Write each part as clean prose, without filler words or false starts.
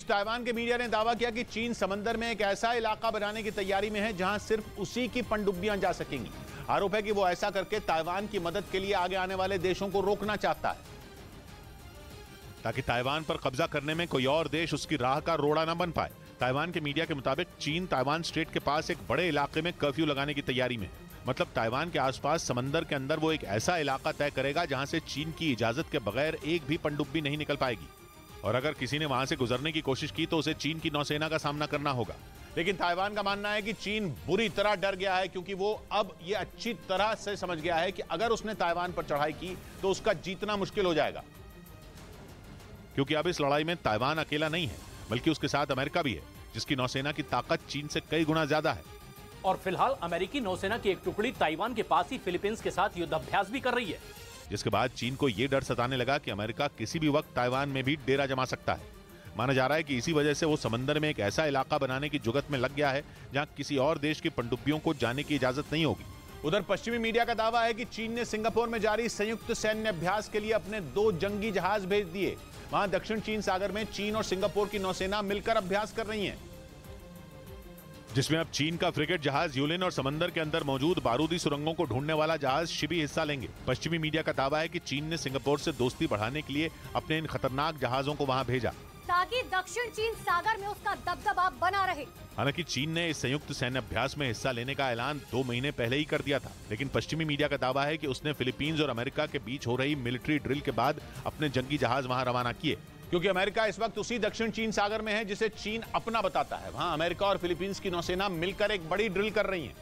Taiwan के media ने दावा किया कि चीन समंदर में एक ऐसा इलाका बनाने की तैयारी में है जहां सिर्फ उसी की पनडुब्बियां जा सकेंगी। आरोप है कि वो ऐसा करके ताइवान की मदद के लिए आगे आने वाले देशों को रोकना चाहता है, ताकि ताइवान पर कब्जा करने में कोई और देश उसकी राह का रोड़ा न बन पाए। ताइवान के मीडिया के मुताबिक चीन ताइवान स्ट्रेट के पास एक बड़े इलाके में कर्फ्यू लगाने की तैयारी में है। मतलब ताइवान के आसपास समंदर के अंदर वो एक ऐसा इलाका तय करेगा जहां से चीन की इजाजत के बगैर एक भी पनडुब्बी नहीं निकल पाएगी, और अगर किसी ने वहां से गुजरने की कोशिश की तो उसे चीन की नौसेना का सामना करना होगा। लेकिन ताइवान का मानना है कि चीन बुरी तरह डर गया है, क्योंकि वो अब ये अच्छी तरह से समझ गया है कि अगर उसने ताइवान पर चढ़ाई की तो उसका जीतना मुश्किल हो जाएगा, क्योंकि अब इस लड़ाई में ताइवान अकेला नहीं है, बल्कि उसके साथ अमेरिका भी है, जिसकी नौसेना की ताकत चीन से कई गुना ज्यादा है। और फिलहाल अमेरिकी नौसेना की एक टुकड़ी ताइवान के पास ही फिलीपींस के साथ युद्धाभ्यास भी कर रही है, जिसके बाद चीन को यह डर सताने लगा कि अमेरिका किसी भी वक्त ताइवान में भी डेरा जमा सकता है। माना जा रहा है कि इसी वजह से वो समंदर में एक ऐसा इलाका बनाने की जुगत में लग गया है जहां किसी और देश की पनडुब्बियों को जाने की इजाजत नहीं होगी। उधर पश्चिमी मीडिया का दावा है कि चीन ने सिंगापुर में जारी संयुक्त सैन्य अभ्यास के लिए अपने 2 जंगी जहाज भेज दिए। वहां दक्षिण चीन सागर में चीन और सिंगापुर की नौसेना मिलकर अभ्यास कर रही है, जिसमें अब चीन का फ्रिगेट जहाज यूलिन और समंदर के अंदर मौजूद बारूदी सुरंगों को ढूंढने वाला जहाज शिबी हिस्सा लेंगे। पश्चिमी मीडिया का दावा है कि चीन ने सिंगापुर से दोस्ती बढ़ाने के लिए अपने इन खतरनाक जहाजों को वहां भेजा, ताकि दक्षिण चीन सागर में उसका दबदबा बना रहे। हालांकि चीन ने इस संयुक्त सैन्य अभ्यास में हिस्सा लेने का ऐलान 2 महीने पहले ही कर दिया था, लेकिन पश्चिमी मीडिया का दावा है कि उसने फिलीपींस और अमेरिका के बीच हो रही मिलिट्री ड्रिल के बाद अपने जंगी जहाज वहां रवाना किए, क्योंकि अमेरिका इस वक्त उसी दक्षिण चीन सागर में है जिसे चीन अपना बताता है। वहां अमेरिका और फिलीपींस की नौसेना मिलकर एक बड़ी ड्रिल कर रही है,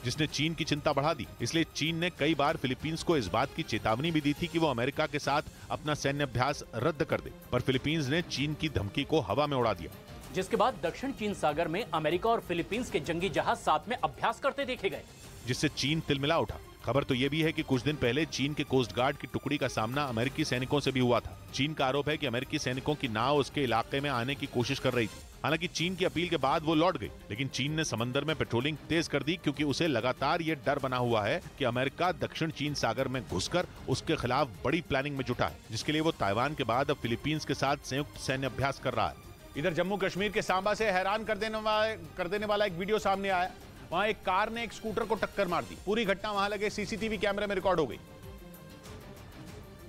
जिसने चीन की चिंता बढ़ा दी। इसलिए चीन ने कई बार फिलीपींस को इस बात की चेतावनी भी दी थी कि वो अमेरिका के साथ अपना सैन्य अभ्यास रद्द कर दे, पर फिलीपींस ने चीन की धमकी को हवा में उड़ा दिया, जिसके बाद दक्षिण चीन सागर में अमेरिका और फिलीपींस के जंगी जहाज साथ में अभ्यास करते देखे गए, जिससे चीन तिलमिला उठा। खबर तो यह भी है कि कुछ दिन पहले चीन के कोस्ट गार्ड की टुकड़ी का सामना अमेरिकी सैनिकों से भी हुआ था। चीन का आरोप है कि अमेरिकी सैनिकों की नाव उसके इलाके में आने की कोशिश कर रही थी। हालांकि चीन की अपील के बाद वो लौट गई, लेकिन चीन ने समंदर में पेट्रोलिंग तेज कर दी, क्योंकि उसे लगातार ये डर बना हुआ है कि अमेरिका दक्षिण चीन सागर में घुसकर उसके खिलाफ बड़ी प्लानिंग में जुटा है, जिसके लिए वो ताइवान के बाद अब फिलीपींस के साथ संयुक्त सैन्य अभ्यास कर रहा है। इधर जम्मू कश्मीर के सांबा से हैरान कर देने वाला एक वीडियो सामने आया। वहां एक कार ने एक स्कूटर को टक्कर मार दी। पूरी घटना वहां लगे सीसीटीवी कैमरे में रिकॉर्ड हो गई,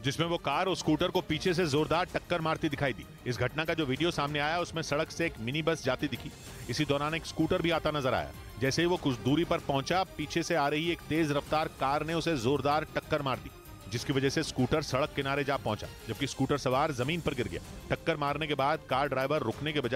जिसमें वो कार और स्कूटर को पीछे से जोरदार टक्कर मारती दिखाई दी। इस घटना का जो वीडियो सामने आया उसमें सड़क से एक मिनी बस जाती दिखी। इसी दौरान एक स्कूटर भी आता नजर आया। जैसे ही वो कुछ दूरी पर पहुंचा, पीछे से आ रही एक तेज रफ्तार कार ने उसे जोरदार टक्कर मार दी, जिसकी वजह से स्कूटर सड़क किनारे जा पहुंचा, जबकि स्कूटर सवार जमीन पर गिर गया। टक्कर मारने के बाद कार ड्राइवर रुकने के बजाय